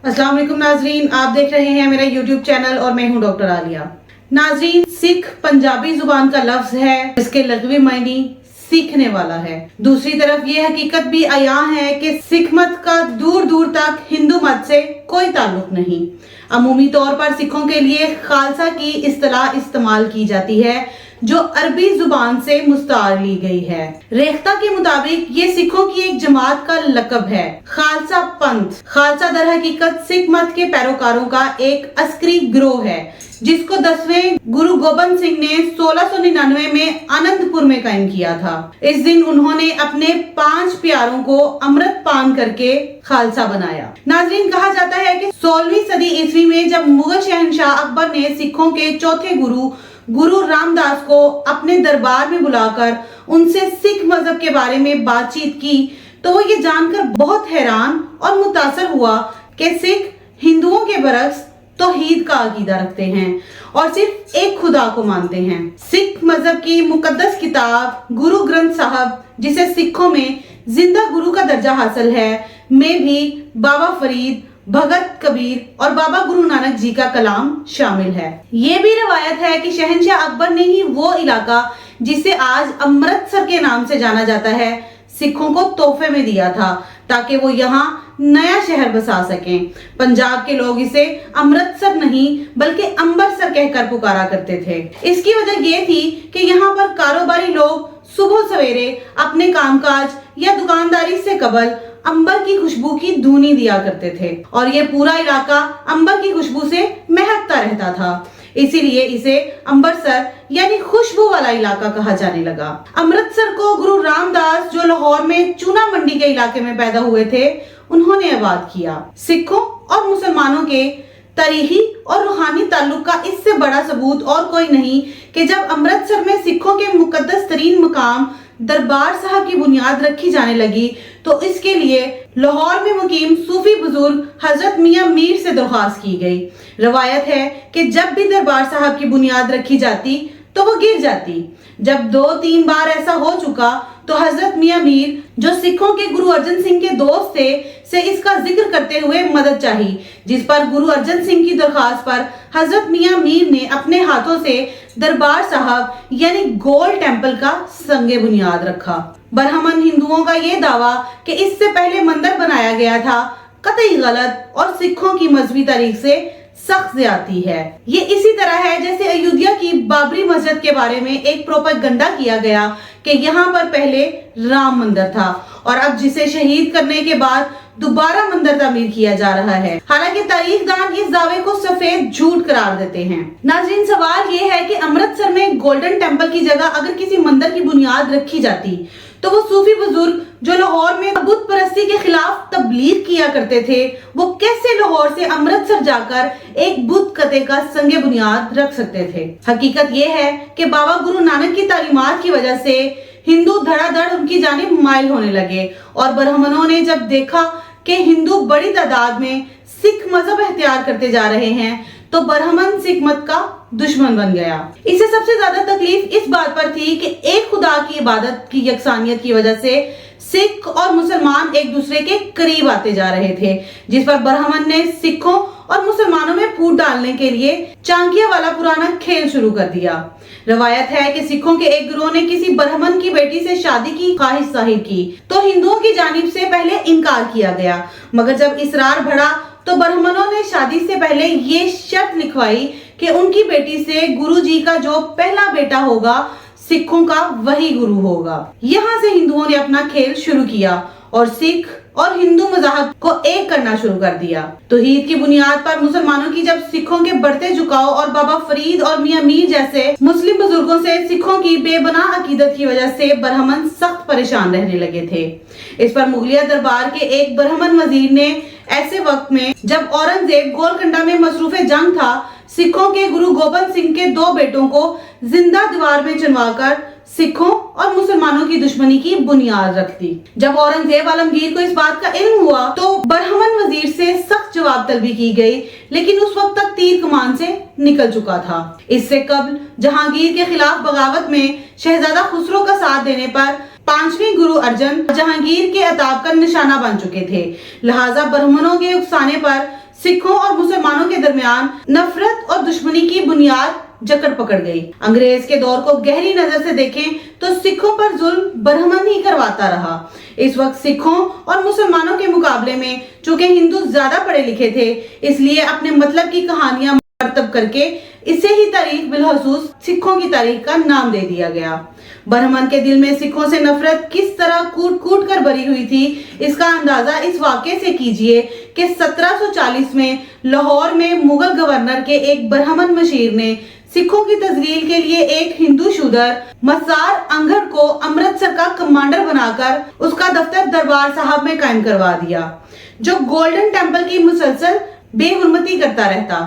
अस्सलाम वालेकुम नाजरीन, आप देख रहे हैं मेरा यूट्यूब चैनल और मैं हूं डॉक्टर आलिया। नाजरीन, सिख पंजाबी जुबान का लफ्ज है जिसके लग़वी मायने सीखने वाला है। दूसरी तरफ ये हकीकत भी आया है कि सिख मत का दूर दूर तक हिंदू मत से कोई ताल्लुक नहीं। अमूमी तौर पर सिखों के लिए खालसा की इस्तिलाह इस्तेमाल की जाती है जो अरबी जुबान से मुस्तार ली गई है। रेख्ता के मुताबिक ये सिखों की एक जमात का लकब है। खालसा पंथ, खालसा दर हकीकत सिख मत के पैरोकारों का एक अस्करी गिरोह है जिसको 10वें गुरु गोबिंद सिंह ने 1699 में आनंदपुर में कायम किया था। इस दिन उन्होंने अपने 5 प्यारों को अमृत पान करके खालसा बनाया। नाजरीन, कहा जाता है कि 16वीं सदी ईस्वी में जब मुगल शहंशाह अकबर ने सिखों के चौथे गुरु रामदास को अपने दरबार में बुलाकर उनसे सिख मजहब के बारे में बातचीत की तो वो ये जानकर बहुत हैरान और मुतासर हुआ कि सिख हिंदुओं के बरक्स तौहीद का अकीदा रखते हैं और सिर्फ एक खुदा को मानते हैं। सिख मजहब की मुकद्दस किताब गुरु ग्रंथ साहब, जिसे सिखों में जिंदा गुरु का दर्जा हासिल है, में भी बाबा फरीद, भगत कबीर और बाबा गुरु नानक जी का कलाम शामिल है। ये भी रवायत है कि शहंशाह अकबर ने ही वो इलाका जिसे आज अमृतसर के नाम से जाना जाता है सिखों को तोहफे में दिया था ताकि वो यहाँ नया शहर बसा सकें। पंजाब के लोग इसे अमृतसर नहीं बल्कि अंबरसर कहकर पुकारा करते थे। इसकी वजह ये थी कि यहाँ पर कारोबारी लोग सुबह सवेरे अपने कामकाज या दुकानदारी से कबल अंबर की खुशबू की धुनी दिया करते थे और ये पूरा इलाका अंबर की खुशबू से महकता रहता था। इसीलिए इसे अमृतसर यानी खुशबू वाला इलाका कहा जाने लगा। अमृतसर को गुरु रामदास, जो लाहौर में चूना मंडी के इलाके में पैदा हुए थे, उन्होंने आबाद किया। सिखों और मुसलमानों के तारीखी और रूहानी ताल्लुक का इससे बड़ा सबूत और कोई नहीं कि जब अमृतसर में सिखों के मुकद्दस तरीन मकाम दरबार साहब की बुनियाद रखी जाने लगी तो इसके लिए लाहौर में मुकीम सूफी बुजुर्ग हजरत मियां मीर से दरख्वास्त की गई। रवायत है कि जब भी दरबार साहब की बुनियाद रखी जाती तो वो गिर जाती। जब 2-3 बार ऐसा हो चुका तो हजरत मियां मीर, जो सिखों के गुरु अर्जन सिंह के दोस्त थे, से इसका जिक्र करते हुए मदद चाही, जिस पर गुरु अर्जन सिंह की दरख्वास्त पर हजरत मियां मीर ने अपने हाथों से दरबार साहब यानी गोल्ड टेम्पल का संगे बुनियाद रखा। बरहमन हिंदुओं का ये दावा कि इससे पहले मंदिर बनाया गया था कतई गलत और सिखों की मजहबी तारीख से सख्त ज्यादती है। ये इसी तरह है जैसे अयोध्या की बाबरी मस्जिद के बारे में एक प्रोपेगेंडा किया गया कि यहाँ पर पहले राम मंदिर था और अब जिसे शहीद करने के बाद दोबारा मंदिर तामीर किया जा रहा है। हालांकि तारीखदान इस दावे को सफेद झूठ करार देते हैं। नाज़रीन, सवाल ये है कि अमृतसर में गोल्डन टेम्पल की जगह अगर किसी मंदिर की बुनियाद रखी जाती तो वो सूफी बुजुर्ग जो लाहौर में बुत परस्ती के खिलाफ तबलीग किया करते थे, वो कैसे लाहौर से अमृतसर जाकर एक बुत कते का संगे बुनियाद रख सकते थे? हकीकत ये है कि बाबा गुरु नानक की तालीमात की वजह से हिंदू धड़ाधड़ उनकी जानिब माइल होने लगे और ब्राह्मणों ने जब देखा कि हिंदू बड़ी तादाद में सिख मजहब इख्तियार करते जा रहे हैं तो ब्राह्मण सिख मत का दुश्मन बन गया। इसे सबसे ज्यादा तकलीफ इस बात पर थी कि एक खुदा की इबादत की यकसानियत की वजह से सिख और मुसलमान एक दूसरे के करीब आते जा रहे थे, जिस पर ब्राह्मण ने सिखों और मुसलमानों में फूट डालने के लिए चांकिया वाला पुराना खेल शुरू कर दिया। रवायत है कि सिखों के एक गिरोह ने किसी ब्राह्मण की बेटी से शादी की ख्वाहिश जाहिर की तो हिंदुओं की जानिब से पहले इनकार किया गया, मगर जब इसरार बढ़ा तो ब्राह्मणों ने शादी से पहले ये शर्त लिखवाई कि उनकी बेटी से गुरु जी का जो पहला बेटा होगा सिखों का वही गुरु होगा। यहाँ से हिंदुओं ने अपना खेल शुरू किया और सिख और हिंदू मज़हब को एक करना शुरू कर दिया। तौहीद की बुनियाद पर मुसलमानों की जब सिखों के बढ़ते झुकाव और बाबा फरीद और मियां मीर जैसे मुस्लिम बुजुर्गों से सिखों की बेबनाह अकीदत की वजह से ब्राह्मण सख्त परेशान रहने लगे थे। इस पर मुगलिया दरबार के एक ब्राह्मण वजीर ने ऐसे वक्त में जब औरंगजेब गोलकंडा में मसरूफ जंग था, सिखों के गुरु गोबिंद सिंह के 2 बेटों को जिंदा दीवार में चुनवाकर सिखों और मुसलमानों की दुश्मनी की बुनियाद रख दी। जब औरंगजेब आलमगीर को इस बात का इल्म हुआ तो ब्राह्मण वजीर से सख्त जवाब तलबी की गई, लेकिन उस वक्त तक तीर कमान से निकल चुका था। इससे कबल जहांगीर के खिलाफ बगावत में शहजादा खुसरो का साथ देने पर 5वें गुरु अर्जन जहांगीर के अताब का निशाना बन चुके थे। लिहाजा ब्राह्मणों के उकसाने पर सिखों और मुसलमानों के दरमियान नफरत और दुश्मनी की बुनियाद जकड़ पकड़ गई। अंग्रेज के दौर को गहरी नजर से देखें तो सिखों पर जुल्म बरहमन ही करवाता रहा। इस वक्त सिखों और मुसलमानों के मुकाबले में चूंकि हिंदू ज्यादा पढ़े लिखे थे, इसलिए अपने मतलब की कहानियां मरतब करके इसे ही तारीख बिलखसूस सिखों की तारीख का नाम दे दिया गया। बरहमन के दिल में सिखों से नफरत किस तरह कूट कूट कर भरी हुई थी, इसका अंदाजा इस वाक़े से कीजिए कि 1740 में लाहौर में मुगल गवर्नर के एक बरहमन मशीर ने सिखों की तजलील के लिए एक हिंदू शूदर मसार अंगड़ को अमृतसर का कमांडर बनाकर उसका दफ्तर दरबार साहब में कायम करवा दिया, जो गोल्डन टेम्पल की मुसलसल बेहुरमती करता रहता।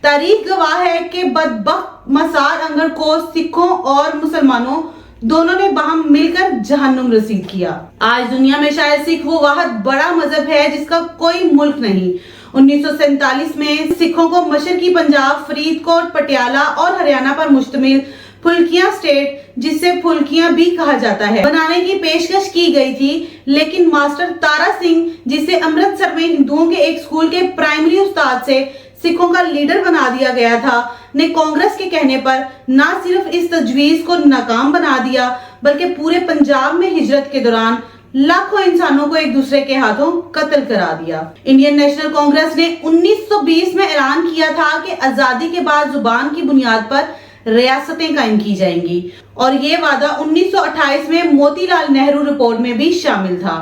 तारीख गवाह है कि बदबख्त मसार अंगड़ को सिखों और मुसलमानों दोनों ने बाहम मिलकर जहन्नुम रसीद किया। आज दुनिया में शायद सिख वो वाहिद बड़ा मजहब है जिसका कोई मुल्क नहीं। 1947 में सिखों को मशरकी पंजाब, फरीदकोट, पटियाला और हरियाणा पर मुश्तमिल फुल्कियां स्टेट, जिसे फुल्कियां भी कहा जाता है, बनाने की पेशकश की गई थी, लेकिन मास्टर तारा सिंह, जिसे अमृतसर में हिंदुओं के एक स्कूल के प्राइमरी उस्ताद से सिखों का लीडर बना दिया गया था, ने कांग्रेस के कहने पर न सिर्फ इस तजवीज को नाकाम बना दिया, बल्कि पूरे पंजाब में हिजरत के दौरान लाखों इंसानों को एक दूसरे के हाथों कत्ल करा दिया। इंडियन नेशनल कांग्रेस ने 1920 में ऐलान किया था कि आजादी के बाद जुबान की बुनियाद पर रियासतें कायम की जाएंगी, और ये वादा 1928 में मोतीलाल नेहरू रिपोर्ट में भी शामिल था।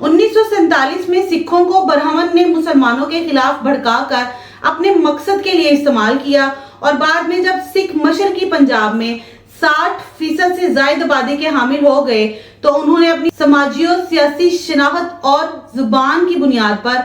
1947 में सिखों को बरहमन ने मुसलमानों के खिलाफ भड़काकर अपने मकसद के लिए इस्तेमाल किया, और बाद में जब सिख मशरकी पंजाब में 60% से ज्यादा आबादी के हामिल हो गए, तो उन्होंने अपनी समाजी और सियासी शनाख्त और जुबान की बुनियाद पर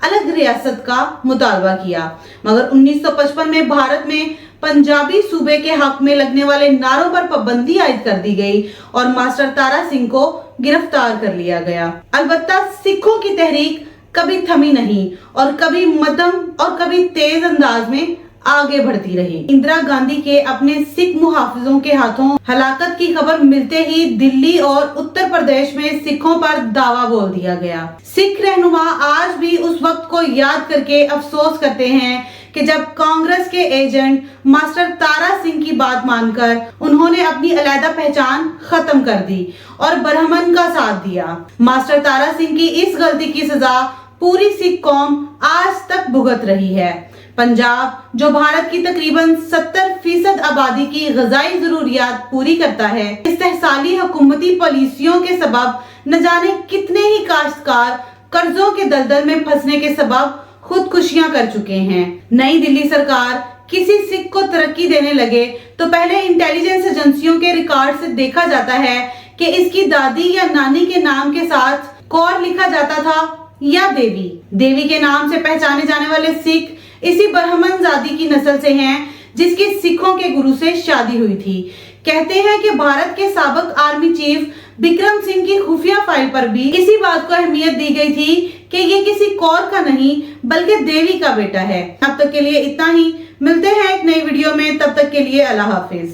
अलग रियासत का मुतालबा किया। मगर 1955 में भारत में पंजाबी सूबे के हक में लगने वाले नारों पर पाबंदी आयद कर दी गई और मास्टर तारा सिंह को गिरफ्तार कर लिया गया। अलबत्ता सिखों की तहरीक कभी थमी नहीं और कभी मध्यम और कभी तेज अंदाज में आगे बढ़ती रही। इंदिरा गांधी के अपने सिख मुहाफिजों के हाथों हलाकत की खबर मिलते ही दिल्ली और उत्तर प्रदेश में सिखों पर दावा बोल दिया गया। सिख रहनुमा आज भी उस वक्त को याद करके अफसोस करते हैं कि जब कांग्रेस के एजेंट मास्टर तारा सिंह की बात मानकर उन्होंने अपनी अलैदा पहचान खत्म कर दी और बरहमन का साथ दिया। मास्टर तारा सिंह की इस गलती की सजा पूरी सिख कौम आज तक भुगत रही है। पंजाब, जो भारत की तकरीबन 70% आबादी की ग़िज़ाई ज़रूरियात पूरी करता है, इस्तेहसाली हुकूमती पॉलिसियों के सबब न जाने कितने ही काश्तकार कर्जों के दलदल में फंसने के सबब खुदकुशियां कर चुके हैं। नई दिल्ली सरकार किसी सिख को तरक्की देने लगे तो पहले इंटेलिजेंस एजेंसियों के रिकॉर्ड से देखा जाता है कि इसकी दादी या नानी के नाम के साथ कौर लिखा जाता था या देवी। देवी के नाम से पहचाने जाने वाले सिख इसी बरहमन जादी की नस्ल से हैं, जिसकी सिखों के गुरु से शादी हुई थी। कहते हैं कि भारत के साबिक आर्मी चीफ बिक्रम सिंह की खुफिया फाइल पर भी इसी बात को अहमियत दी गई थी कि ये किसी कौर का नहीं बल्कि देवी का बेटा है। अब तक के लिए इतना ही, मिलते हैं एक नई वीडियो में, तब तक के लिए अल्लाह हाफिज।